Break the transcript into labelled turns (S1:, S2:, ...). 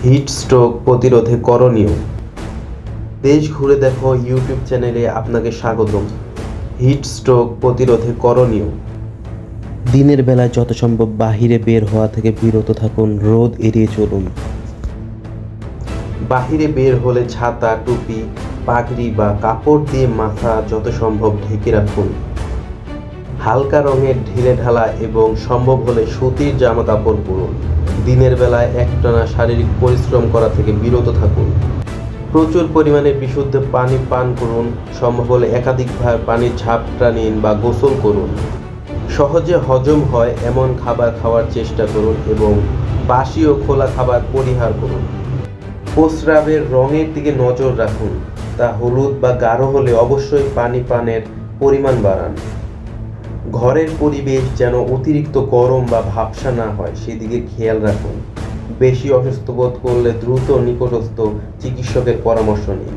S1: Heat stroke প্রতিরোধে করণীয়। দেশ ঘুরে দেখো ইউটিউব চ্যানেলে আপনাকে স্বাগতম। হিট স্ট্রোক প্রতিরোধে করণীয়। দিনের বেলায় যত সম্ভব বাহিরে বের হওয়া থেকে বিরত থাকুন, রোদ এড়িয়ে চলুন। বাহিরে বের হলে ছাতা, টুপি, পাগড়ি বা কাপড় দিয়ে মাথা যত সম্ভব ঢেকে রাখুন। হালকা রঙের ঢিলেঢালা এবং সম্ভব হলে সুতির জামা কাপড় পরুন। দিনের বেলায় একটানা শারীরিক পরিশ্রম করা থেকে বিরত থাকুন। প্রচুর পরিমাণে বিশুদ্ধ পানি পান করুন। সম্ভব হলে একাধিকবার পানির ঝাপটা নিন বা গোসল করুন। সহজে হজম হয় এমন খাবার খাওয়ার চেষ্টা করুন এবং বাসি ও খোলা খাবার পরিহার করুন। প্রস্রাবের রঙের দিকে নজর রাখুন, তা হলুদ বা গাঢ় হলে অবশ্যই পানি পানের পরিমাণ বাড়ান। ঘরের পরিবেশ যেন অতিরিক্ত গরম বা ভ্যাপসা না হয় সেদিকে খেয়াল রাখুন। বেশি অসুস্থ বোধ করলে দ্রুত নিকটস্থ চিকিৎসকের পরামর্শ নিন।